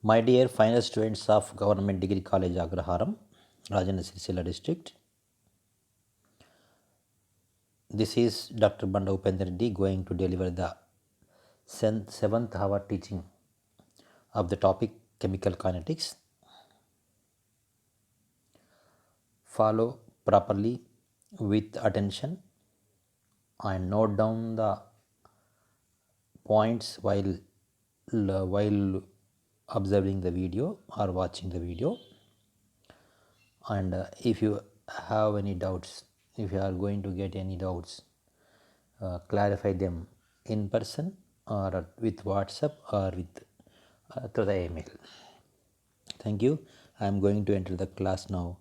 My dear final students of Government Degree College Agraharam, Rajendra Sircilla district. This is Dr. Banda Upendra Reddy going to deliver the 7th hour teaching of the topic chemical kinetics. Follow properly with attention and note down the points while observing the video or watching the video. And if you have any doubts, if you are going to get any doubts, clarify them in person or with WhatsApp or with through the email. Thank you. I am going to enter the class now.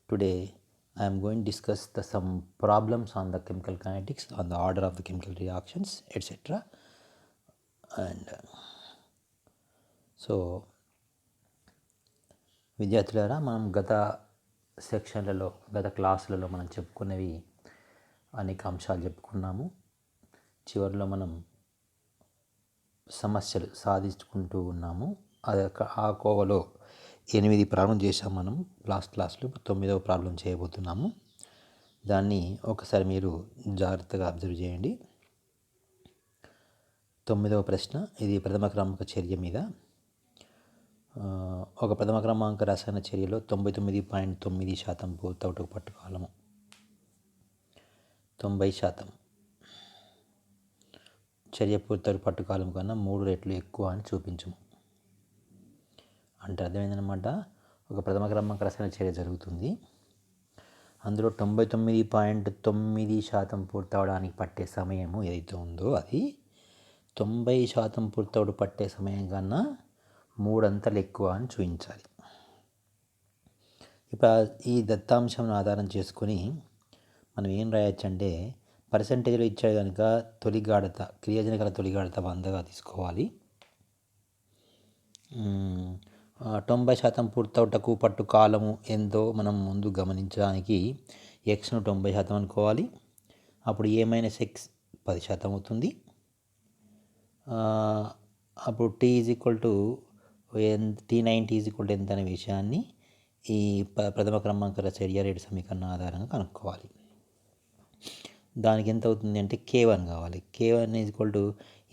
Today I am going to discuss some problems on the chemical kinetics, on the order of the chemical reactions, etc. And so విద్యార్థులారా, మనం గత సెక్షన్లలో గత క్లాసులలో మనం చెప్పుకున్నవి అనేక అంశాలు చెప్పుకున్నాము. చివరిలో మనం సమస్యలు సాధించుకుంటూ ఉన్నాము. ఆ కోవలో 8 ప్రాబ్లం చేసాం మనం లాస్ట్ క్లాస్లో. 9వ ప్రాబ్లం చేయబోతున్నాము. దాన్ని ఒకసారి మీరు జాగ్రత్తగా అబ్జర్వ్ చేయండి. 9వ ప్రశ్న, ఇది ప్రథమ క్రమాంక చర్య మీద. ఒక ప్రథమ క్రమాంక రసాయన చర్యలో 99.9% పూర్తవుటకు పట్టుకాలము 90%. చర్య పూర్తవుటకు పట్టుకాలం కన్నా 3 రెట్లు ఎక్కువ అని చూపించము. అంటే అర్థమైందనమాట. ఒక ప్రథమ క్రమాంక రసాయన చర్య జరుగుతుంది, అందులో 99.9% పూర్తవడానికి పట్టే సమయము ఏదైతే ఉందో అది 90% పూర్తవుడు పట్టే సమయం కన్నా 3 అంతలు ఎక్కువ అని చూపించాలి. ఇప్పుడు ఈ దత్తాంశం ఆధారం చేసుకొని మనం ఏం రాయొచ్చు అంటే, పర్సంటేజ్లో ఇచ్చాడు కనుక తొలి గాఢత, క్రియాజనకాల తొలి గాఢత 100గా తీసుకోవాలి. 90% పూర్తవుటకు పట్టు కాలము ఎంతో మనం ముందు గమనించడానికి ఎక్స్ను 90% అనుకోవాలి. అప్పుడు A - X 10% అవుతుంది. అప్పుడు T90 ఎంత అనే విషయాన్ని ఈ ప్రథమ క్రమాంక చర్య రేటు సమీకరణ ఆధారంగా కనుక్కోవాలి. దానికి ఎంత అవుతుంది అంటే K1 కావాలి. K1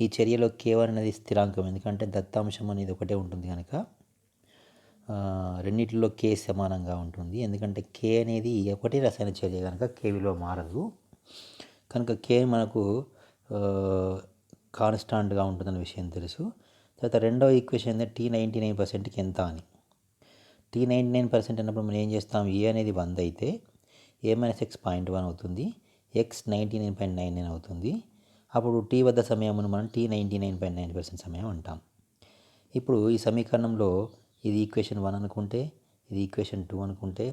ఈ చర్యలో K1 అనేది స్థిరాంకం, ఎందుకంటే దత్తాంశం అనేది ఒకటే ఉంటుంది కనుక రెండింటిలో K సమానంగా ఉంటుంది. ఎందుకంటే K అనేది ఒకటే రసాయన చర్య కనుక K విలువ మారదు. కనుక K మనకు కాన్స్టాంట్గా ఉంటుందన్న విషయం తెలుసు. తర్వాత రెండవ ఈక్వేషన్ ఏంటంటే T99%కి ఎంత అని. T99% అన్నప్పుడు మనం ఏం చేస్తాం, A అనేది 100 అయితే A - X 0.1 అవుతుంది, X 99.99 అవుతుంది. అప్పుడు T వద్ద సమయమును మనం T99.9% సమయం అంటాం. ఇప్పుడు ఈ సమీకరణంలో ఇది ఈక్వేషన్ 1 అనుకుంటే, ఇది ఈక్వేషన్ 2 అనుకుంటే,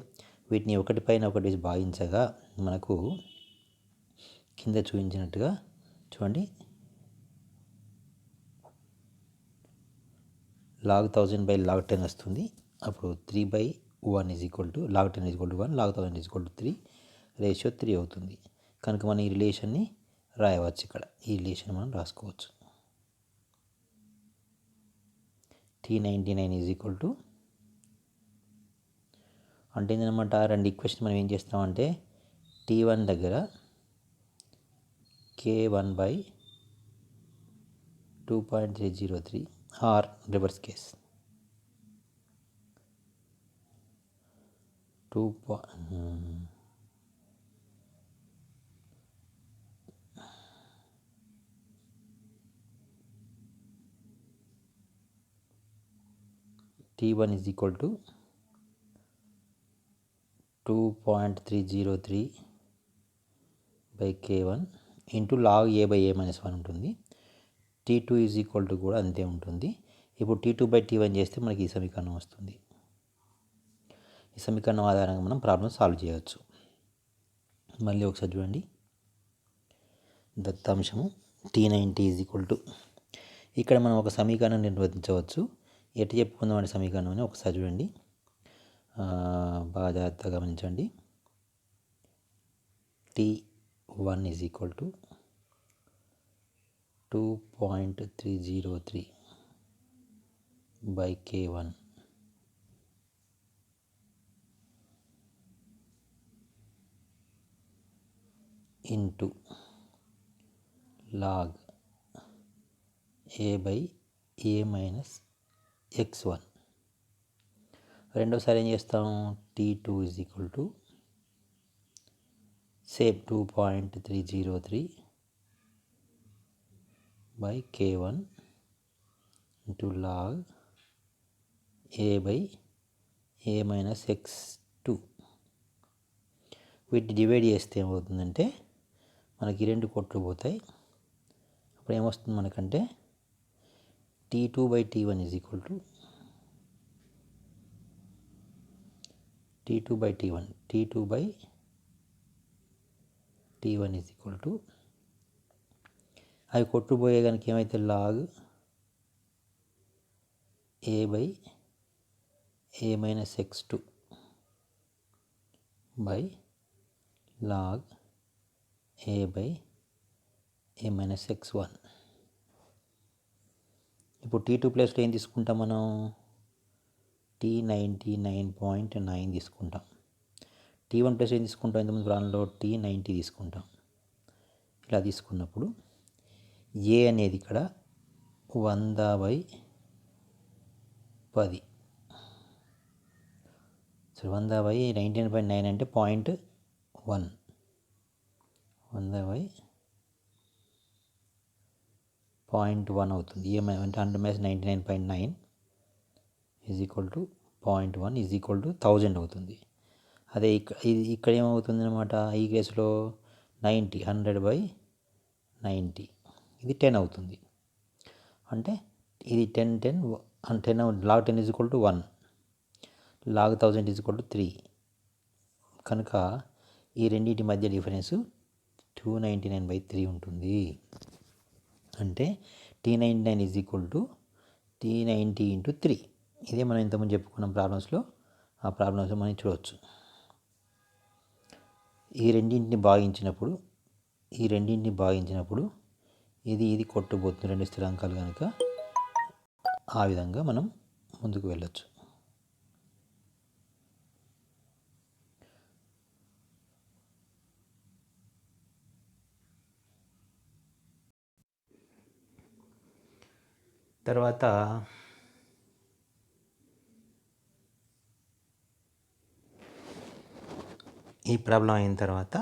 వీటిని ఒకటిపైన ఒకటి భాగించగా మనకు కింద చూపించినట్టుగా చూడండి, log 1000/log 10 వస్తుంది. అప్పుడు 3/1 log 10 1, log 1000 3, రేషియో 3 అవుతుంది. కనుక మనం ఈ రిలేషన్ని రాయవచ్చు. ఇక్కడ ఈ రిలేషన్ మనం రాసుకోవచ్చు. T99 అంటే ఏంటన్నమాట, రెండు ఈక్వేషన్ మనం ఏం చేస్తామంటే T1 దగ్గర K1/2.303 or reverse case 2 T1 2.303/K1 into log A/A-1 ఉంటుంది. T2 కూడా అంతే ఉంటుంది. ఇప్పుడు T2/T1 చేస్తే మనకి ఈ సమీకరణం వస్తుంది. ఈ సమీకరణం ఆధారంగా మనం ప్రాబ్లం సాల్వ్ చేయవచ్చు. మళ్ళీ ఒకసారి చూడండి, దత్తాంశము T90 ఇక్కడ మనం ఒక సమీకరణం నిర్వచించవచ్చు. ఎటు చెప్పుకుందాం అనే సమీకరణం అని ఒకసారి చూడండి, బాగా జాగ్రత్తగా గమనించండి. T1 2.303 by K1 into log A by A minus x1. రెండోసారి ఏం చేస్తాం, T2 is equal to same 2.303 by K1 into log A by A minus x2. వీటిని డివైడ్ చేస్తే ఏమవుతుందంటే మనకి రెండు కొట్లు పోతాయి. అప్పుడు ఏమొస్తుంది మనకంటే T2 by T1 is equal to T2 by T1 T2 by T1 is equal to అవి కొట్టుపోయే కనుక ఏమైతే log A by A minus x2 by log A by A minus x1. ఇప్పుడు T2 ప్లేస్లో ఏం తీసుకుంటాం మనం, T99.9 తీసుకుంటాం. T1 ప్లస్ ఏం తీసుకుంటాం, ఇంతకుముందు ప్రాణంలో T90 తీసుకుంటాం. ఇలా తీసుకున్నప్పుడు ఏ అనేది ఇక్కడ 100/10. సో 100/99.9 అంటే 0.1. 100/0.1 అవుతుంది. ఈఎంఐ అంటే 100-99.9 is equal to 0.1 is equal to 1000 అవుతుంది. అదే ఇక్కడ ఏమవుతుంది అనమాట, ఈ కేసులో 90 100/90 ఇది 10 అవుతుంది. అంటే ఇది 10 log 10 is equal to 1, log 1000 is equal to 3. కనుక ఈ రెండింటి మధ్య డిఫరెన్స్ 299/3 ఉంటుంది. అంటే T99 is equal to T90 into 3. ఇదే మనం ఇంతకుముందు చెప్పుకున్నాం ప్రాబ్లమ్స్లో. ఆ ప్రాబ్లమ్స్లో మనం చూడవచ్చు. ఈ రెండింటిని భాగించినప్పుడు ఇది కొట్టుపోతుంది, రెండు స్థిరాంకాలు కనుక ఆ విధంగా మనం ముందుకు వెళ్ళచ్చు. తర్వాత ఈ ప్రాబ్లం అయిన తర్వాత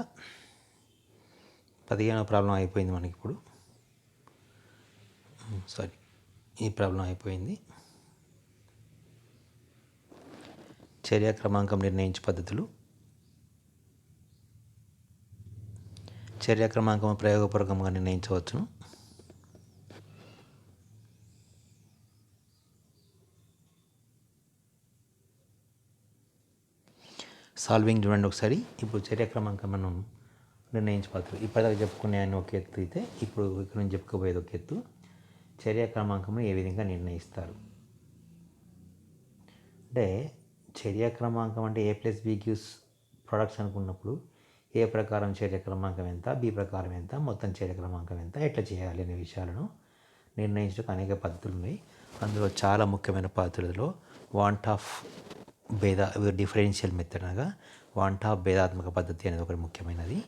15వ ప్రాబ్లం అయిపోయింది మనకి ఇప్పుడు. ఈ ప్రాబ్లం అయిపోయింది. చర్య క్రమాంకం నిర్ణయించే పద్ధతులు. చర్య క్రమాంకం ప్రయోగపూర్వకంగా నిర్ణయించవచ్చును. సాల్వింగ్ చూడండి ఒకసారి. ఇప్పుడు చర్య క్రమాంకం మనం నిర్ణయించే పద్ధతులు. ఇప్పటిదాకా చెప్పుకునే ఆయన ఒక ఎత్తు అయితే ఇప్పుడు ఇక్కడ నుంచి చెప్పుకోబోయేది ఒక ఎత్తు. చర్య క్రమాంకం ఏ విధంగా నిర్ణయిస్తారు అంటే, చర్య క్రమాంకం అంటే A + B గివ్స్ ప్రొడక్ట్స్ అనుకున్నప్పుడు ఏ ప్రకారం చర్య క్రమాంకం ఎంత, బి ప్రకారం ఎంత, మొత్తం చర్య క్రమాంకం ఎంత, ఎట్లా చేయాలి అనే విషయాలను నిర్ణయించడానికి అనేక పద్ధతులు ఉన్నాయి. అందులో చాలా ముఖ్యమైన పద్ధతులలో డిఫరెన్షియల్ మెథడ్ అనగా భేదాత్మక పద్ధతి అనేది ఒకటి ముఖ్యమైనది.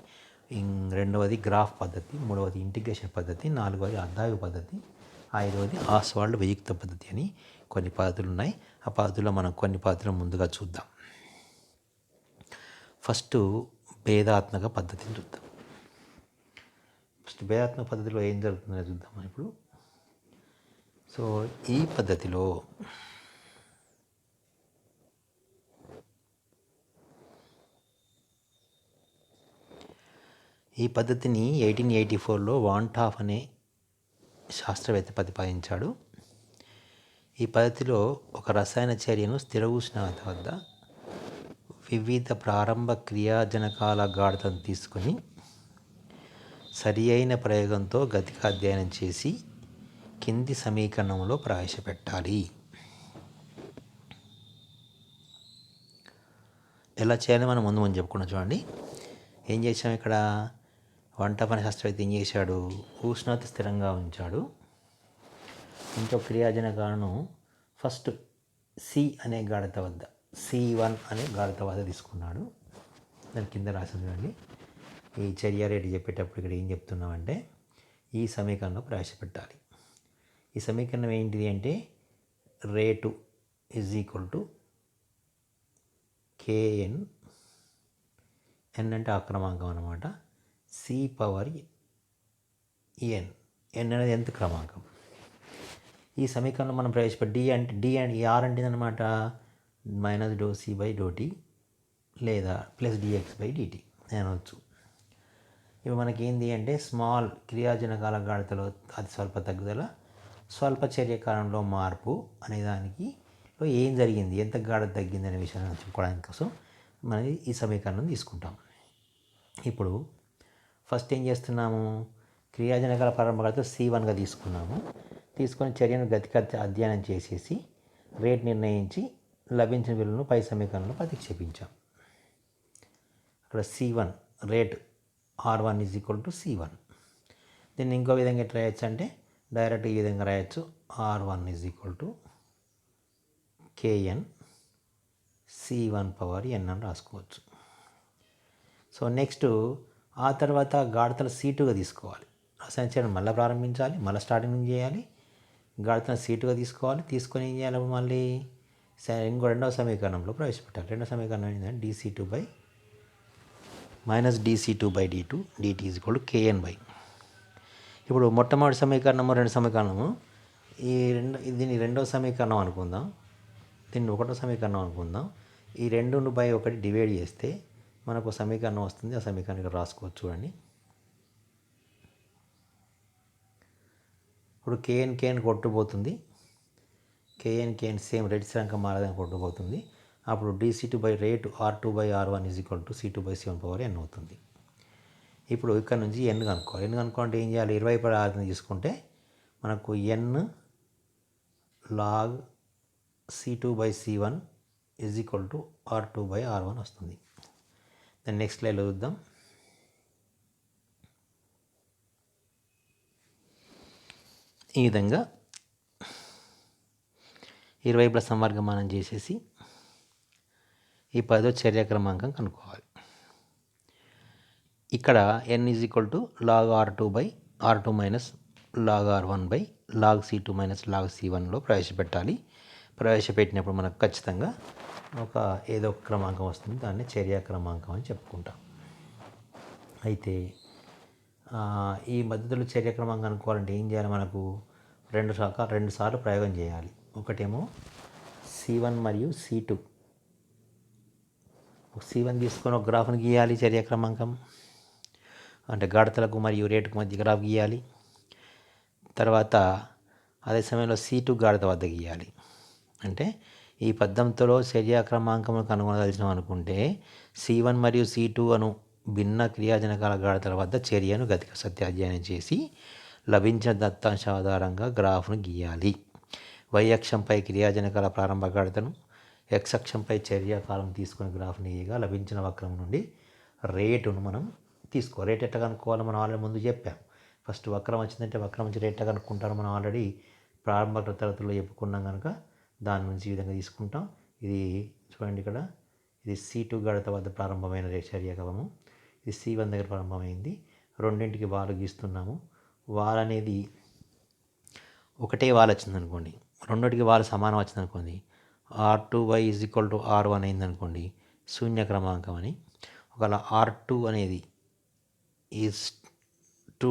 రెండవది గ్రాఫ్ పద్ధతి, మూడవది ఇంటిగ్రేషన్ పద్ధతి, నాలుగవది అర్ధాయు పద్ధతి, ఐదవది ఆస్వాల్డ్ వియుక్త పద్ధతి అని కొన్ని పద్ధతులు ఉన్నాయి. ఆ పద్ధతుల్లో మనం కొన్ని పద్ధతులు ముందుగా చూద్దాం. ఫస్ట్ భేదాత్మక పద్ధతిని చూద్దాం. భేదాత్మక పద్ధతిలో ఏం జరుగుతుందో చూద్దాం ఇప్పుడు. సో ఈ పద్ధతిలో ఈ పద్ధతిని 1884లో వాంటాఫ్ అనే శాస్త్రవేత్త ప్రతిపాదించాడు. ఈ పద్ధతిలో ఒక రసాయన చర్యను స్థిర ఉష్ణోగ్రత వద్ద వివిధ ప్రారంభ క్రియాజనకాల గాఢతను తీసుకొని సరి అయిన ప్రయోగంతో గతిక అధ్యయనం చేసి కింది సమీకరణంలో ప్రవేశపెట్టాలి. ఎలా చేయాలని మనం ముందు చెప్పుకున్నాం చూడండి. ఏం చేసాం ఇక్కడ, వాంటాఫ్ అనే శాస్త్రవేత్త ఏం చేశాడు, ఉష్ణోగ్రత స్థిరంగా ఉంచాడు. ఇంకో క్రియాజనకాలను ఫస్ట్ సి అనే గాఢత వద్ద C1 అనే గాఢత వద్ద తీసుకున్నాడు. దాని కింద రాసింది చూడండి. ఈ చర్య రేటు చెప్పేటప్పుడు ఇక్కడ ఏం చెప్తున్నామంటే ఈ సమీకరణం ప్రవేశపెట్టాలి. ఈ సమీకరణం ఏంటిది అంటే rate is equal to KN, N అంటే అక్రమాంకం అనమాట, C/N, N అనేది nth క్రమాంకం. ఈ సమీకరణం మనం ప్రవేశపెట్టి డి అంటే ఆర్ అంటే అనమాట -∂C/∂t లేదా +dx/dt అనవచ్చు. ఇప్పుడు మనకి ఏంటి అంటే స్మాల్ క్రియాజనకాల గాఢతలో అతి స్వల్ప తగ్గుదల, స్వల్ప చర్యకాలంలో మార్పు అనే దానికి ఏం జరిగింది, ఎంత గాఢత తగ్గింది అనే విషయాన్ని చెప్పుకోవడానికి కోసం మనం ఈ సమీకరణం తీసుకుంటాం. ఇప్పుడు ఫస్ట్ ఏం చేస్తున్నాము, క్రియాజనకాల ప్రారంభ గాఢత C1గా తీసుకున్నాము. తీసుకొని చర్యను గతికత అధ్యయనం చేసేసి రేట్ నిర్ణయించి లభించిన విలువను పై సమీకరణంలో ప్రతిక్షేపించాం. అక్కడ C1 rate R1 is equal to C1. దీన్ని ఇంకో విధంగా ఎట్లా రాయొచ్చు అంటే డైరెక్ట్ ఈ విధంగా రాయొచ్చు, R1 is equal to KN C1/n అని రాసుకోవచ్చు. సో నెక్స్ట్ ఆ తర్వాత గాఢతను C2గా తీసుకోవాలి. రసాయన చర్యను మళ్ళీ ప్రారంభించాలి, మళ్ళీ స్టార్టింగ్ నుంచి చేయాలి. గాఢతను C2గా తీసుకోవాలి. తీసుకొని ఏం చేయాలి, మళ్ళీ ఇంకో రెండవ సమీకరణంలో ప్రవేశపెట్టాలి. రెండవ సమీకరణం ఏంటంటే dC2/-dC2/d2 dt is equal to KN. ఇప్పుడు మొట్టమొదటి సమీకరణము రెండు సమీకరణము దీన్ని రెండవ సమీకరణం అనుకుందాం, దీన్ని ఒకటో సమీకరణం అనుకుందాం. ఈ 2/1 డివైడ్ చేస్తే మనకు సమీకరణం వస్తుంది. ఆ సమీకరణం ఇక్కడ రాసుకోవచ్చు చూడండి. ఇప్పుడు KN కొట్టుపోతుంది, KN సేమ్ రెడ్ స్థిరాంకం మారదని కొట్టుపోతుంది. అప్పుడు dC2/రేటు R2/R1 is equal to C2/C1/n అవుతుంది. ఇప్పుడు ఇక్కడ నుంచి n కనుక్కోవాలి. n కనుక్కోవాలంటే ఏం చేయాలి, 20/6 తీసుకుంటే మనకు n log C2/C1 is equal to R2/R1 వస్తుంది. దాన్ని నెక్స్ట్ స్లైడ్లో చూద్దాం. ఈ విధంగా 20 సంవర్గమానం చేసేసి ఈ 10వ చర్య క్రమాంకం కనుక్కోవాలి. ఇక్కడ n is equal to log R2 minus log R1 log C2 minus log C1లో ప్రవేశపెట్టాలి. ప్రవేశపెట్టినప్పుడు మనకు ఖచ్చితంగా ఏదో ఒక క్రమాంకం వస్తుంది. దాన్ని చర్య క్రమాంకం అని చెప్పుకుంటాం. అయితే ఈ మధ్యలో చర్య క్రమాంకం అనుకోవాలంటే ఏం చేయాలి, మనకు రెండు సార్లు ప్రయోగం చేయాలి. ఒకటేమో C1 మరియు C2. C1 తీసుకొని ఒక గ్రాఫ్ని గీయాలి, చర్య క్రమాంకం అంటే గాఢతలకు మరియు రేటుకు మధ్య గ్రాఫ్ గీయాలి. తర్వాత అదే సమయంలో C2 గాఢత వద్ద గీయాలి. అంటే ఈ పద్ధతిలో చర్య క్రమాంకమును కనుగొనదలిచినాం అనుకుంటే C1 మరియు C2 అను భిన్న క్రియాజనకాల గాఢతల వద్ద చర్యను గతిక సత్య అధ్యయనం చేసి లభించిన దత్తాంశ ఆధారంగా గ్రాఫ్ను గీయాలి. y అక్షంపై క్రియాజనకాల ప్రారంభ గాఢతను, x అక్షంపై చర్యాకాలం తీసుకుని గ్రాఫ్ని గీయగా లభించిన వక్రం నుండి రేటును మనం రేట్ ఎట్లా కనుక్కోవాలో మనం ఆల్రెడీ ముందు చెప్పాం. ఫస్ట్ వక్రం వచ్చిందంటే వక్రం నుంచి రేట్ ఎట్లా కనుక్కుంటారో మనం ఆల్రెడీ ప్రారంభ తరగతుల్లో చెప్పుకున్నాం కనుక దాని నుంచి ఈ విధంగా తీసుకుంటాం. ఇది చూడండి, ఇక్కడ ఇది C2 గాఢత వద్ద ప్రారంభమైన చర్యకలము, ఇది C1 దగ్గర ప్రారంభమైంది. రెండింటికి వాలు గీస్తున్నాము. వాల్ అనేది ఒకటే వాల్ వచ్చిందనుకోండి, రెండింటికి వాలు సమానం వచ్చిందనుకోండి, R2y is equal to R1 అయిందనుకోండి, శూన్య క్రమాంకం అని. ఒకవేళ R2 అనేది ఈజ్ 2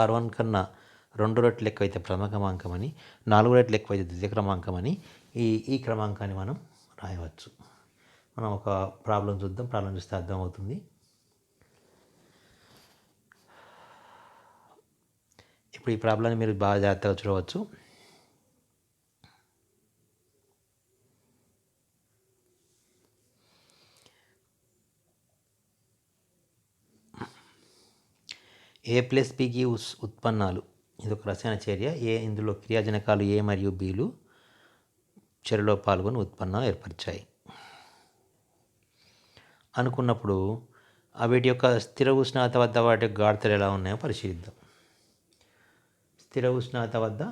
R1 కన్నా 2 రెట్లు ఎక్కువైతే ప్రథమ క్రమాంకం అని, 4 రెట్లు ఎక్కువైతే ద్వితీయ క్రమాంకం అని ఈ క్రమాంకాన్ని మనం రాయవచ్చు. మనం ఒక ప్రాబ్లం చూద్దాం. ప్రాబ్లం చూస్తే అర్థమవుతుంది. ఇప్పుడు ఈ ప్రాబ్లాన్ని మీరు బాగా జాగ్రత్తగా చూడవచ్చు. A+Bకి ఉత్పన్నాలు, ఇది ఒక రసాయన చర్య. ఇందులో క్రియాజనకాలు A మరియు Bలు చర్యలో పాల్గొని ఉత్పన్నాలు ఏర్పరిచాయి అనుకున్నప్పుడు వీటి యొక్క స్థిర ఉష్ణోగ్రత వద్ద వాటి యొక్క గాఢతలు ఎలా ఉన్నాయో పరిశీలిద్దాం. స్థిర ఉష్ణోగ్రత వద్ద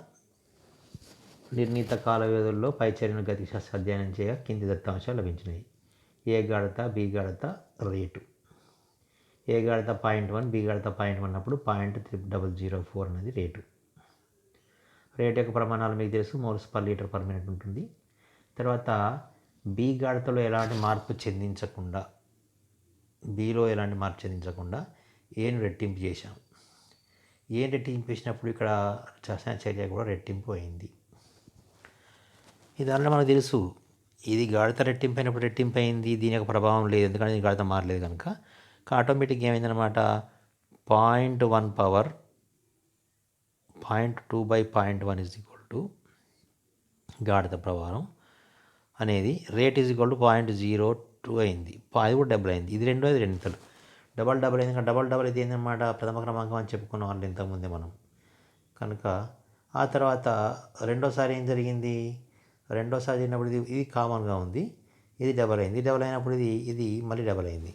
నిర్ణీత కాల వ్యవధుల్లో పై చర్యను గతిశాస్త్ర అధ్యయనం చేయగా కింది దత్తాంశాలు లభించినాయి. ఏ గాఢత, బి గాఢత, రేటు. ఏ గాఢత 0.1, బి గాఢత 0.1 అన్నప్పుడు 0.0004 అనేది రేటు. రేటు యొక్క ప్రమాణాలు మీకు తెలుసు, moles per litre per minute ఉంటుంది. తర్వాత బి గాఢతలో ఎలాంటి మార్పు చెందించకుండా, బిలో ఎలాంటి మార్పు చెందించకుండా ఏను రెట్టింపు చేశాం. ఏను రెట్టింపు చేసినప్పుడు ఇక్కడ రసాయన చర్య కూడా రెట్టింపు అయింది. ఇది అన్న మనకు తెలుసు, ఇది గాఢత రెట్టింపు అయినప్పుడు రెట్టింపు అయింది, దీని యొక్క ప్రభావం లేదు, ఎందుకంటే ఇది గాఢత మారలేదు కనుక. ఆటోమేటిక్గా ఏమైందనమాట, 0.1 పవర్ 0.2/0.1 = గాఢత ప్రవాహం అనేది రేట్ =0.02 అయింది. అది కూడా డబుల్ అయింది. ఇది రెండు, అది రెండింతలు. డబల్ అయింది. డబల్ అయితే ఏంటన్నమాట, ప్రథమ క్రమాంకం అని చెప్పుకున్న వాళ్ళు ఇంతకుముందే మనం. కనుక ఆ తర్వాత రెండోసారి ఏం జరిగింది, రెండోసారి జరిగినప్పుడు ఇది కామన్గా ఉంది, ఇది డబల్ అయింది. డబల్ అయినప్పుడు ఇది మళ్ళీ డబల్ అయింది.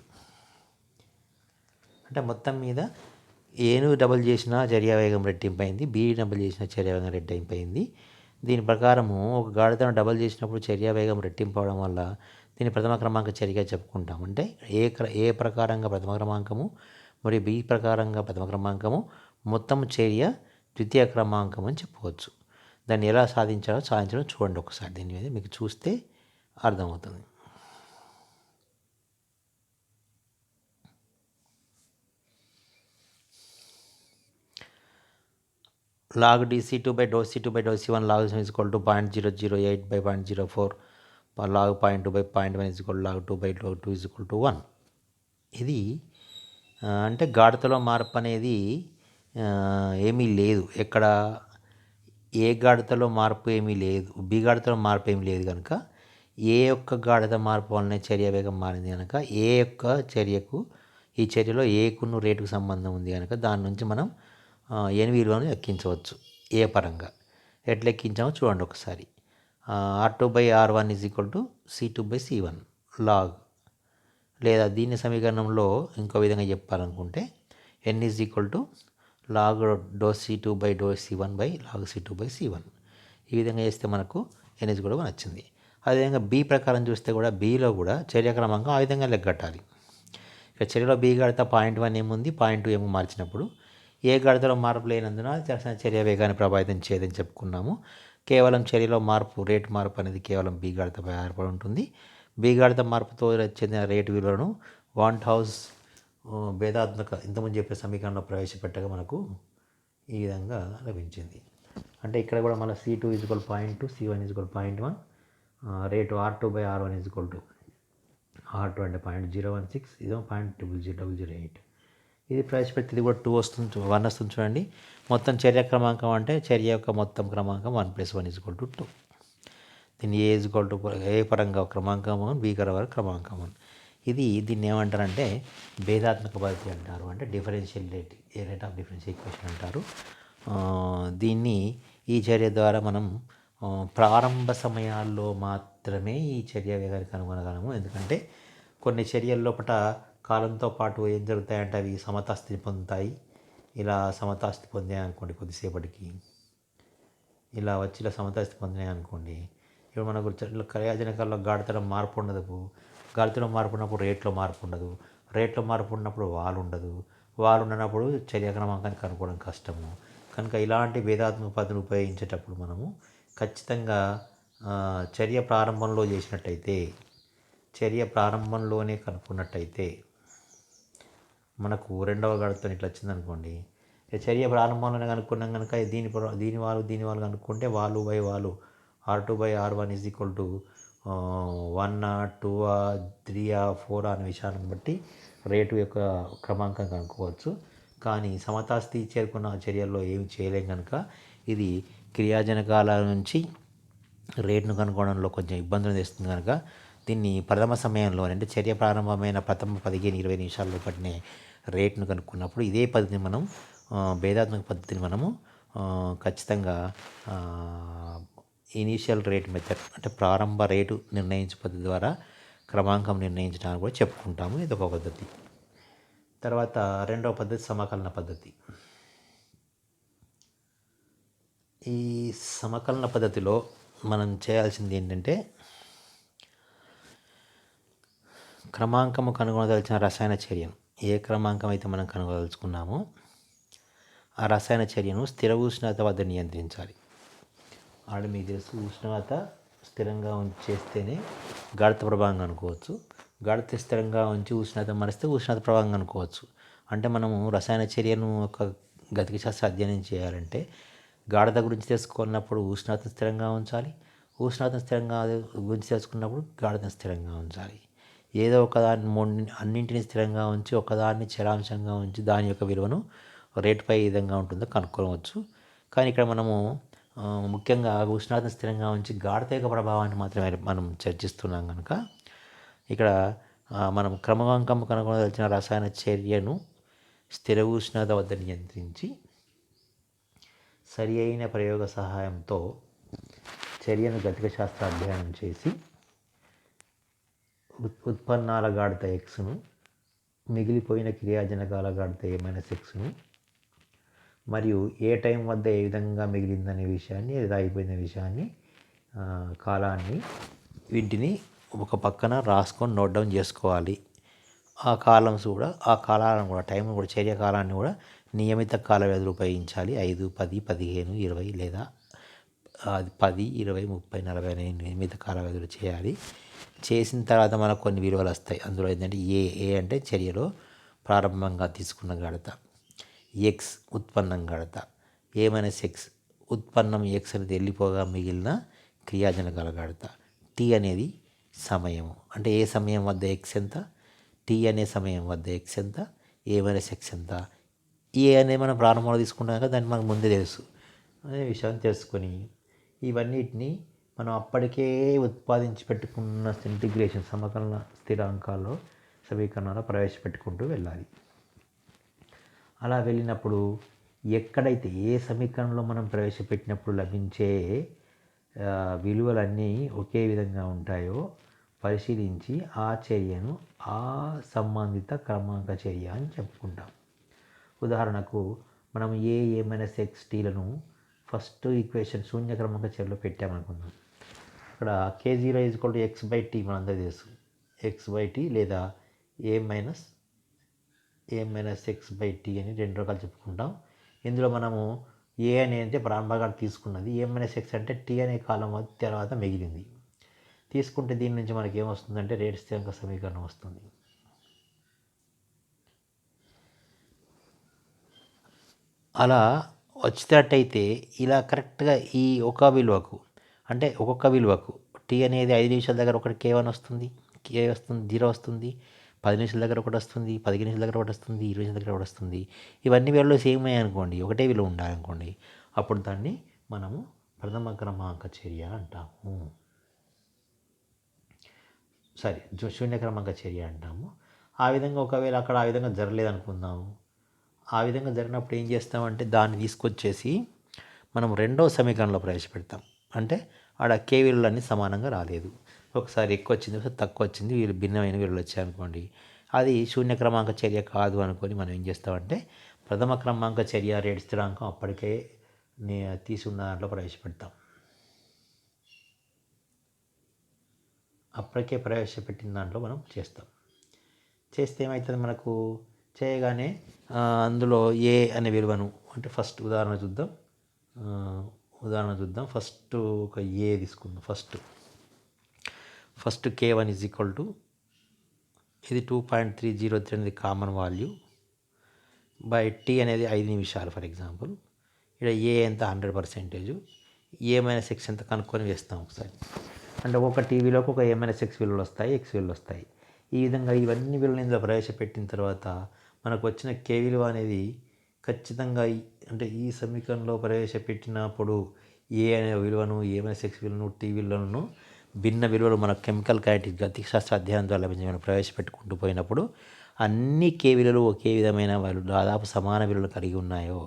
అంటే మొత్తం మీద ఏను డబల్ చేసిన చర్యావేగం రెట్టింపు అయింది, బి డబల్ చేసిన చర్యావేగం రెట్టింపు అయింది. దీని ప్రకారము ఒక గాఢతను డబల్ చేసినప్పుడు చర్యావేగం రెట్టింపు అవడం వల్ల దీన్ని ప్రథమ క్రమాంక చర్యగా చెప్పుకుంటాం. అంటే ఏ ప్రకారంగా ప్రథమ క్రమాంకము మరియు బి ప్రకారంగా ప్రథమ క్రమాంకము, మొత్తం చర్య ద్వితీయ క్రమాంకం అని చెప్పవచ్చు. దాన్ని ఎలా సాధించడం చూడండి ఒకసారి. దీని మీద మీకు చూస్తే అర్థమవుతుంది. log dC2/dC2/dC1 log is equal to 0.008/0.04 log 0.2/0.1 is equal to log 2/log2 is equal to 1. ఇది అంటే గాఢతలో మార్పు అనేది ఏమీ లేదు. ఎక్కడ ఏ గాఢతలో మార్పు ఏమీ లేదు, బి గాఢతలో మార్పు ఏమీ లేదు కనుక ఏ యొక్క గాఢత మార్పు వలన చర్య వేగం మారింది కనుక ఏ యొక్క చర్యకు, ఈ చర్యలో ఏకును రేటుకు సంబంధం ఉంది కనుక దాని నుంచి మనం ఎన్ విలువను లెక్కించవచ్చు. ఏ పరంగా ఎట్లా లెక్కించామో చూడండి ఒకసారి. R2/R1 = C2/C1 లాగ్, లేదా దీని సమీకరణంలో ఇంకో విధంగా చెప్పాలనుకుంటే N = log dC2/dC1 log C2/C1. ఈ విధంగా చేస్తే మనకు N కూడా వచ్చింది. అదేవిధంగా బి ప్రకారం చూస్తే కూడా బిలో కూడా చర్య క్రమాంకం ఆ విధంగా లెక్కగట్టాలి. ఇక్కడ చర్యలో బి గాఢత 0.1 ఏముంది, 0.2 ఏమో మార్చినప్పుడు ఏ గాఢతలో మార్పు లేనందున చర్య వేగాన్ని ప్రభావితం చేయదని చెప్పుకున్నాము. కేవలం చర్యలో మార్పు, రేటు మార్పు అనేది కేవలం బి గాఢతపై ఆధారపడి ఉంటుంది. బి గాఢత మార్పుతో చెందిన రేటు విలువలను వాంట్ హౌస్ భేదాత్మక ఇంతకుముందు చెప్పే సమీకరణంలో ప్రవేశపెట్టగా మనకు ఈ విధంగా లభించింది. అంటే ఇక్కడ కూడా మన C2 = 0.2, C1 = 0.1, rate R2/R1 = R2 అంటే 0.016, ఇదేమో 0.00008. ఇది ప్రవేశపెడితే ఇది కూడా 1 వస్తుంది చూడండి. మొత్తం చర్య క్రమాంకం అంటే చర్య యొక్క మొత్తం క్రమాంకం 1 + 1 = 2. దీన్ని ఏ పరంగా క్రమాంకం, బి పరంగా క్రమాంకం. దీన్ని ఏమంటారంటే భేదాత్మక పద్ధతి అంటారు, అంటే differential rate of differential equation అంటారు. దీన్ని ఈ చర్య ద్వారా మనం ప్రారంభ సమయాల్లో మాత్రమే ఈ చర్య వేగాన్ని కనుగొనగలము. ఎందుకంటే కొన్ని చర్యల లోపల కాలంతో పాటు ఏం జరుగుతాయంటే అవి సమతాస్థితి పొందుతాయి. ఇలా సమతాస్థితి పొందాయి అనుకోండి, కొద్దిసేపటికి ఇలా వచ్చి ఇలా సమతాస్థితి పొందినాయి అనుకోండి, ఇప్పుడు మనకు క్రియాజనకాల్లో గాఢతలో మార్పు ఉండదు. గాఢతలో మార్పు ఉన్నప్పుడు రేట్లో మార్పు ఉండదు. రేట్లో మార్పు ఉన్నప్పుడు వాలు ఉండదు. వాలు ఉన్నప్పుడు చర్య క్రమాంకాన్ని కనుక్కోవడం కష్టము. కనుక ఇలాంటి భేదాత్మక పద్ధతిని ఉపయోగించేటప్పుడు మనము ఖచ్చితంగా చర్య ప్రారంభంలోనే కనుక్కున్నట్టయితే మనకు రెండవ గాఢతతో ఇట్లా వచ్చిందనుకోండి, చర్య ప్రారంభంలోనే కనుక్కున్నాం కనుక దీని వాళ్ళు కనుక్కుంటే వాలు R2/R1 = 1, 2, 3, 4 అనే విషయాన్ని బట్టి రేటు యొక్క క్రమాంకం కనుక్కోవచ్చు. కానీ సమతాస్థితి చేరుకున్న చర్యల్లో ఏమి చేయలేం కనుక ఇది క్రియాజనకాల నుంచి రేటును కనుక్కోవడంలో కొంచెం ఇబ్బందులు తెస్తుంది కనుక దీన్ని ప్రథమ సమయంలో, అంటే చర్య ప్రారంభమైన ప్రథమ 15-20 నిమిషాల్లో పట్టిన రేటును కనుక్కున్నప్పుడు ఇదే పద్ధతిని మనం భేదాత్మక పద్ధతిని మనము ఖచ్చితంగా ఇనీషియల్ రేట్ మెథడ్, అంటే ప్రారంభ రేటు నిర్ణయించే పద్ధతి ద్వారా క్రమాంకం నిర్ణయించడానికి కూడా చెప్పుకుంటాము. ఇది ఒక పద్ధతి. తర్వాత రెండవ పద్ధతి సమాకలన పద్ధతి. ఈ సమకలన పద్ధతిలో మనం చేయాల్సింది ఏంటంటే క్రమాంకము కనుగొనదలిచిన రసాయన చర్యను ఏ క్రమాంకం అయితే మనం కనుగొనదలుచుకున్నామో ఆ రసాయన చర్యను స్థిర ఉష్ణోగ్రత వద్ద నియంత్రించాలి. ఆడ మీకు తెలుసు, ఉష్ణోగ్రత స్థిరంగా ఉంచేస్తేనే గాఢత ప్రభావం కనుక్కోవచ్చు. గాఢత స్థిరంగా ఉంచి ఉష్ణోగ్రత మారిస్తే ఉష్ణోగ్రత ప్రభావం కనుక్కోవచ్చు. అంటే మనము రసాయన చర్యను ఒక గతిక శాస్త్ర అధ్యయనం చేయాలంటే గాఢత గురించి తెలుసుకున్నప్పుడు ఉష్ణోగ్రత స్థిరంగా ఉంచాలి. ఉష్ణోగ్రత స్థిరంగా గురించి తెలుసుకున్నప్పుడు గాఢత స్థిరంగా ఉంచాలి. ఏదో ఒకదాన్ని అన్నింటినీ స్థిరంగా ఉంచి ఒకదాన్ని చరాంశంగా ఉంచి దాని యొక్క విలువను రేటుపై ఏ విధంగా ఉంటుందో కనుక్కోవచ్చు. కానీ ఇక్కడ మనము ముఖ్యంగా ఉష్ణోగ్రత స్థిరంగా ఉంచి గాఢత యొక్క ప్రభావాన్ని మాత్రమే మనం చర్చిస్తున్నాం కనుక ఇక్కడ మనం క్రమాంకం కనుగొనదలిచిన రసాయన చర్యను స్థిర ఉష్ణోగ్రత వద్ద నియంత్రించి సరి అయిన ప్రయోగ సహాయంతో చర్యను గతిక శాస్త్ర అధ్యయనం చేసి ఉత్పన్నాల గాఢత ఎక్స్ను మిగిలిపోయిన క్రియాజనకాల గాఢత -xను మరియు ఏ టైం వద్ద ఏ విధంగా మిగిలిందనే విషయాన్ని, ఏదో అయిపోయిన విషయాన్ని, కాలాన్ని, వీటిని ఒక పక్కన రాసుకొని నోట్ డౌన్ చేసుకోవాలి. ఆ కాలాలను కూడా టైం కూడా చర్య కాలాన్ని కూడా నియమిత కాల వ్యవధులు ఉపయోగించాలి. 5, 10, 15, 20 లేదా 10, 20, 30, 40 అనే నియమిత కాల వ్యవధులు చేయాలి. చేసిన తర్వాత మనకు కొన్ని విలువలు వస్తాయి. అందులో ఏంటంటే ఏ అంటే చర్యలో ప్రారంభంగా తీసుకున్న గాఢత, ఎక్స్ ఉత్పన్నం గాఢత, -x ఉత్పన్నం ఎక్స్ అనేది వెళ్ళిపోగా మిగిలిన క్రియాజనకాల గాఢత, టీ అనేది సమయము అంటే ఏ సమయం వద్ద ఎక్స్ ఎంత, టీ అనే సమయం వద్ద ఎక్స్ ఎంత, -x ఎంత. ఏ అనేది మనం ప్రారంభంలో తీసుకుంటాం కదా, దాన్ని మనకు ముందే తెలుసు అనే విషయాన్ని తెలుసుకొని ఇవన్నిటిని మనం అప్పటికే ఉత్పాదించి పెట్టుకున్న ఇంటిగ్రేషన్ సమకలన స్థిరాంకాల్లో సమీకరణాలు ప్రవేశపెట్టుకుంటూ వెళ్ళాలి. అలా వెళ్ళినప్పుడు ఎక్కడైతే ఏ సమీకరణంలో మనం ప్రవేశపెట్టినప్పుడు లభించే విలువలన్నీ ఒకే విధంగా ఉంటాయో పరిశీలించి ఆ చర్యను ఆ సంబంధిత క్రమాంక చర్య అని చెప్పుకుంటాం. ఉదాహరణకు మనం -xtలను ఫస్ట్ ఈక్వేషన్ శూన్య క్రమాంక చర్యలో పెట్టామనుకుందాం. అక్కడ k0 x/t మనందరికీ తెలుసు. x/t లేదా a-x/t అని రెండు రకాలు చెప్పుకుంటాం. ఇందులో మనము ఏ అనేది ప్రారంభంగా తీసుకున్నది, a-x అంటే t అనే కాలం తర్వాత మిగిలింది. తీసుకుంటే దీని నుంచి మనకి ఏమొస్తుందంటే రేటు స్థిరాంక సమీకరణం వస్తుంది. అలా వచ్చేటట్టయితే ఇలా కరెక్ట్గా ఈ ఒక విలువకు అంటే ఒక్కొక్క విలువకు టీ అనేది 5 నిమిషాల దగ్గర ఒకటి k1 వస్తుంది, k వస్తుంది, 0 వస్తుంది. 10 నిమిషాల దగ్గర ఒకటి వస్తుంది, 15 నిమిషాల దగ్గర ఒకటి వస్తుంది, 20 నిమిషాల దగ్గర ఒకటి వస్తుంది. ఇవన్నీ విలువలు సేమ్ అయ్యాయి అనుకోండి, ఒకటే విలువ ఉండాలనుకోండి, అప్పుడు దాన్ని మనము ప్రథమ క్రమాంక చర్య అంటాము. శూన్య క్రమాంక చర్య అంటాము. ఆ విధంగా ఒకవేళ అక్కడ ఆ విధంగా జరగలేదు అనుకుందాము. ఆ విధంగా జరిగినప్పుడు ఏం చేస్తామంటే దాన్ని తీసుకొచ్చేసి మనం రెండవ సమీకరణంలో ప్రవేశపెడతాం. అంటే ఆడ కే విలువలన్నీ సమానంగా రాలేదు, ఒకసారి ఎక్కువ వచ్చింది, ఒకసారి తక్కువ వచ్చింది, వీళ్ళు భిన్నమైన విలువలు వచ్చాయనుకోండి, అది శూన్య క్రమాంక చర్య కాదు అనుకొని మనం ఏం చేస్తామంటే ప్రథమ క్రమాంక చర్య రేటు స్థిరాంకం అప్పటికే తీసుకున్న దాంట్లో ప్రవేశపెడతాం. అప్పటికే ప్రవేశపెట్టిన దాంట్లో మనం చేస్తే ఏమవుతుంది, మనకు చేయగానే అందులో ఏ అనే విలువను అంటే ఫస్ట్ ఉదాహరణ చూద్దాం. ఫస్ట్ ఒక ఏ తీసుకుందాం. ఫస్ట్ k1 ఇది 2.303 అనేది కామన్ వాల్యూ బై టీ అనేది 5 నిమిషాలు ఫర్ ఎగ్జాంపుల్. ఇక్కడ ఏ ఎంత 100%, a-x ఎంత కనుక్కొని వేస్తాం ఒకసారి. అంటే ఒక టీ విలువకు ఒక a-x విలువలు వస్తాయి, x విలువలు వస్తాయి. ఈ విధంగా ఇవన్నీ విలువలు ఇందులో ప్రవేశపెట్టిన తర్వాత మనకు వచ్చిన కే విలువ అనేది ఖచ్చితంగా అంటే ఈ సమీకరణంలో ప్రవేశపెట్టినప్పుడు ఏ అనే విలువను, a-x విలువను, టీ విలువలను భిన్న విలువలు మన కెమికల్ కైనెటిక్స్ గతిక శాస్త్ర అధ్యయనం ద్వారా లభించిన ప్రవేశపెట్టుకుంటూ పోయినప్పుడు అన్ని కే విలువలు ఒకే విధమైన వాళ్ళు దాదాపు సమాన విలువలు కలిగి ఉన్నాయో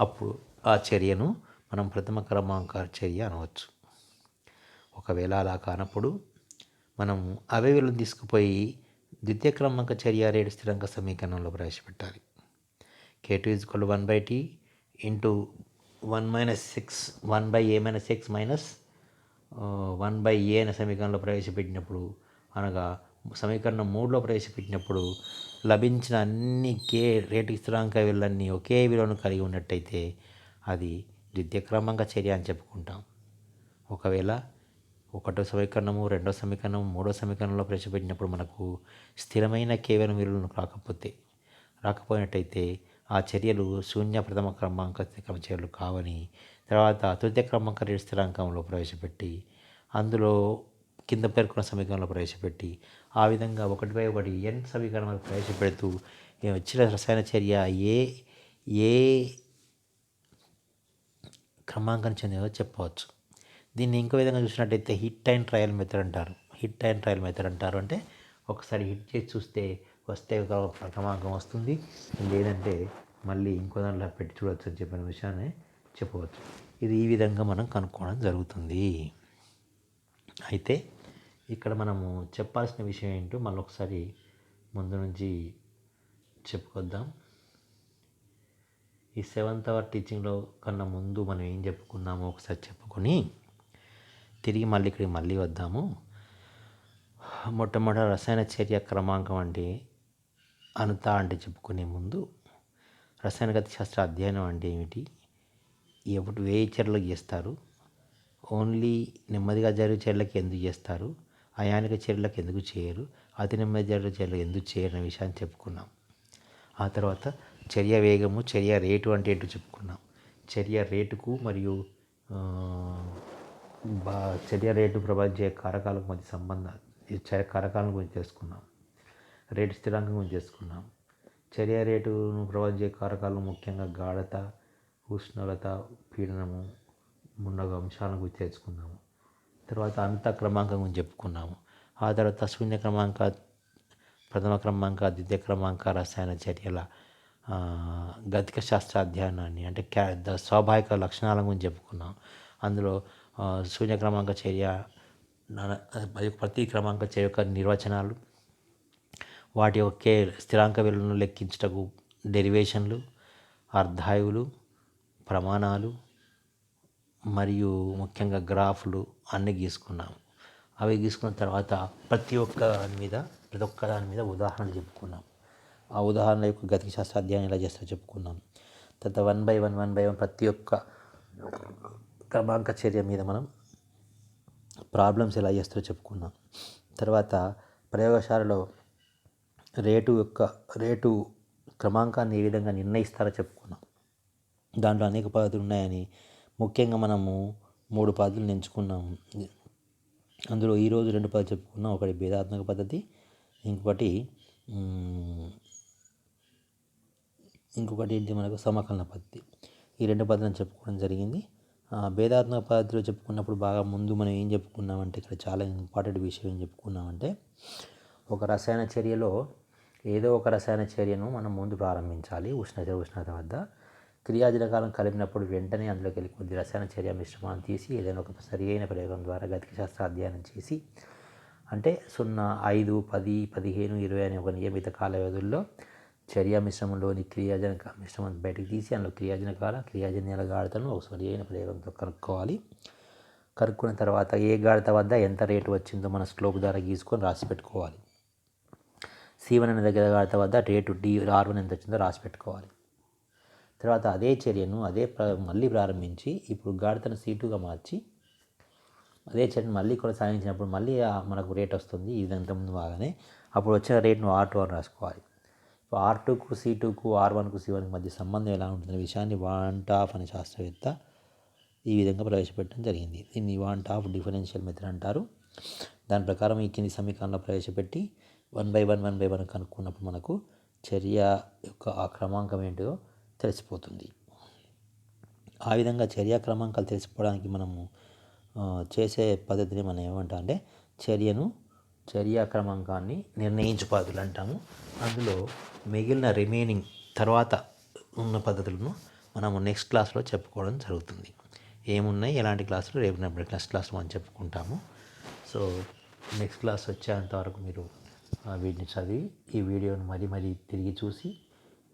అప్పుడు ఆ చర్యను మనం ప్రథమ క్రమాంక చర్య అనవచ్చు. ఒకవేళ అలా కానప్పుడు మనం అవే విలువలు తీసుకుపోయి ద్వితీయ క్రమాంక చర్య రేటు స్థిరాంక సమీకరణంలో ప్రవేశపెట్టాలి. k2 1/t into 1/a - x minus 1/a అనే సమీకరణంలో ప్రవేశపెట్టినప్పుడు, అనగా సమీకరణం 3లో ప్రవేశపెట్టినప్పుడు లభించిన అన్ని రేటు స్థిరాంక విలువలన్నీ ఒకే విలువను కలిగి ఉన్నట్టయితే అది ద్వితీయ క్రమాంక చర్య అని చెప్పుకుంటాం. ఒకవేళ ఒకటో సమీకరణము, రెండో సమీకరణం, మూడో సమీకరణంలో ప్రవేశపెట్టినప్పుడు మనకు స్థిరమైన కేవలం విలువలను రాకపోయినట్టయితే ఆ చర్యలు శూన్య ప్రథమ క్రమాంక చర్యలు కావని, తర్వాత తృతీయ క్రమాంక రేటు స్థిరాంకంలో ప్రవేశపెట్టి, అందులో కింద పేర్కొన్న సమీకరణంలో ప్రవేశపెట్టి, ఆ విధంగా 1/1 n సమీకరణాలు ప్రవేశపెడుతూ వచ్చిన రసాయన చర్య ఏ క్రమాంకానికి చెందినదో చెప్పవచ్చు. దీన్ని ఇంకో విధంగా చూసినట్టయితే హిట్ అండ్ ట్రయల్ మెథడ్ అంటారు. హిట్ అండ్ ట్రయల్ మెథడ్ అంటారు అంటే ఒకసారి హిట్ చేసి చూస్తే వస్తే క్రమాంకం వస్తుంది, లేదంటే మళ్ళీ ఇంకో దాంట్లో పెట్టి చూడవచ్చు అని చెప్పిన విషయాన్ని చెప్పవచ్చు. ఇది ఈ విధంగా మనం కనుక్కోవడం జరుగుతుంది. అయితే ఇక్కడ మనము చెప్పాల్సిన విషయం ఏంటో మళ్ళీ ఒకసారి ముందు నుంచి చెప్పుకొద్దాం. ఈ 7th అవర్ టీచింగ్లో కన్నా ముందు మనం ఏం చెప్పుకున్నామో ఒకసారి చెప్పుకొని తిరిగి మళ్ళీ వద్దాము. మొట్టమొదటి రసాయన చర్య క్రమాంకం అంటే అంటే చెప్పుకునే ముందు రసాయన గతి శాస్త్ర అధ్యయనం అంటే ఏమిటి, ఏ చర్యలకు చేస్తారు, ఓన్లీ నెమ్మదిగా జరిగే చర్యలకు ఎందుకు చేస్తారు, అయానిక చర్యలకు ఎందుకు చేయరు, అతి నెమ్మది జరిగే చర్యలకు ఎందుకు చేయరు అనే విషయాన్ని చెప్పుకున్నాం. ఆ తర్వాత చర్య వేగము, చర్య రేటు అంటే ఏంటో చెప్పుకున్నాం. చర్య రేటుకు మరియు చర్య రేటు ప్రభావించే కారకాలకు మధ్య సంబంధాలు, కారకాలను గురించి తెలుసుకున్నాం. రేటు స్థిరాంకం గురించి తెలుసుకున్నాం. చర్య రేటును ప్రభావించే కారకాలు ముఖ్యంగా గాఢత, ఉష్ణోగ్రత, పీడనము మున్నగు అంశాలను గురించి తెలుసుకున్నాము. తర్వాత అంత క్రమాంకం గురించి చెప్పుకున్నాము. ఆ తర్వాత శూన్య క్రమాంక, ప్రథమ క్రమాంక, ద్వితీయ క్రమాంక రసాయన చర్యల గతిక శాస్త్ర అధ్యయనాన్ని అంటే స్వాభావిక లక్షణాల గురించి చెప్పుకున్నాం. అందులో శూన్య క్రమాంక చర్య మరియు ప్రతి క్రమాంక చర్య యొక్క నిర్వచనాలు, వాటి యొక్క స్థిరాంక విలువలను లెక్కించుటకు డెరివేషన్లు, అర్ధాయువులు, ప్రమాణాలు మరియు ముఖ్యంగా గ్రాఫ్లు అన్నీ గీసుకున్నాము. అవి గీసుకున్న తర్వాత ప్రతి ఒక్క దాని మీద ఉదాహరణలు చెప్పుకున్నాం. ఆ ఉదాహరణ యొక్క గతిక శాస్త్ర అధ్యయనం ఎలా చేస్తారో చెప్పుకున్నాం. తర్వాత 1/1 ప్రతి ఒక్క క్రమాంక చర్య మీద మనం ప్రాబ్లమ్స్ ఎలా చేస్తారో చెప్పుకున్నాం. తర్వాత ప్రయోగశాలలో రేటు క్రమాంకాన్ని ఏ విధంగా నిర్ణయిస్తారో చెప్పుకున్నాం. దాంట్లో అనేక పద్ధతులు ఉన్నాయని ముఖ్యంగా మనము 3 పద్ధతులను ఎంచుకున్నాము. అందులో ఈరోజు 2 పద్ధతులు చెప్పుకున్నాం. ఒకటి భేదాత్మక పద్ధతి, ఇంకొకటి ఏంటి మనకు సమకలన పద్ధతి. ఈ 2 పద్ధతులను చెప్పుకోవడం జరిగింది. భేదాత్మక పద్ధతిలో చెప్పుకున్నప్పుడు బాగా ముందు మనం ఏం చెప్పుకున్నామంటే ఇక్కడ చాలా ఇంపార్టెంట్ విషయం ఏం చెప్పుకున్నామంటే, ఒక రసాయన చర్యలో ఏదో ఒక రసాయన చర్యను మనం ముందు ప్రారంభించాలి. ఉష్ణోగ్రత వద్ద క్రియాజనకాలను కలిపినప్పుడు వెంటనే అందులోకి వెళ్ళి కొద్ది రసాయన చర్య మిశ్రమాన్ని తీసి ఏదైనా ఒక సరి అయిన ప్రయోగం ద్వారా గతిక శాస్త్ర అధ్యయనం చేసి, అంటే 0, 5, 10, 15, 20 అనే ఒక నియమిత కాల వ్యవధుల్లో చర్య మిశ్రమంలోని క్రియాజనక మిశ్రమాన్ని బయటకు తీసి అందులో క్రియాజన్యాల గాఢతను ఒక సరి అయిన ప్రయోగంతో కనుక్కున్న తర్వాత ఏ గాఢత వద్ద ఎంత రేటు వచ్చిందో మన స్లోప్ ద్వారా గీసుకొని రాసి పెట్టుకోవాలి. C1 అనే దగ్గర గాఢత వద్ద రేటు R1 ఎంత వచ్చిందో రాసి పెట్టుకోవాలి. తర్వాత అదే చర్యను మళ్ళీ ప్రారంభించి ఇప్పుడు గాఢతను C2గా మార్చి అదే చర్యను మళ్ళీ కొనసాగించినప్పుడు మళ్ళీ మనకు రేట్ వస్తుంది. ఇదంతా ముందు బాగానే అప్పుడు వచ్చిన రేట్ను R2 అని రాసుకోవాలి. R2కు C2కు R1కు C1కు మధ్య సంబంధం ఎలా ఉంటుందనే విషయాన్ని వాన్ టాఫ్ అనే శాస్త్రవేత్త ఈ విధంగా ప్రవేశపెట్టడం జరిగింది. దీన్ని వాన్ టాఫ్ డిఫరెన్షియల్ మెథడ్ అంటారు. దాని ప్రకారం ఈ కింది సమీకరణంలో ప్రవేశపెట్టి 1/1 కనుక్కున్నప్పుడు మనకు చర్య యొక్క ఆ క్రమాంకం ఏంటో తెలిసిపోతుంది. ఆ విధంగా చర్య క్రమాంకాలు తెలిసిపోవడానికి మనము చేసే పద్ధతిని మనం ఏమంటాం అంటే చర్య క్రమాంకాన్ని నిర్ణయించు పద్ధతులు అంటాము. అందులో మిగిలిన రిమైనింగ్ తర్వాత ఉన్న పద్ధతులను మనము నెక్స్ట్ క్లాస్లో చెప్పుకోవడం జరుగుతుంది. ఏమున్నాయి ఎలాంటి క్లాసులు రేపు నెక్స్ట్ క్లాస్లో మనం చెప్పుకుంటాము. సో నెక్స్ట్ క్లాస్ వచ్చేంతవరకు మీరు వీటిని చదివి ఈ వీడియోను మరీ తిరిగి చూసి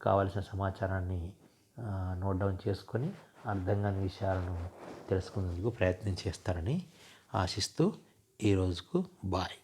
కావలసిన సమాచారాన్ని నోట్ డౌన్ చేసుకొని అర్థం కాని విషయాలను తెలుసుకునేందుకు ప్రయత్నం చేస్తారని ఆశిస్తూ ఈ రోజుకు బాయ్.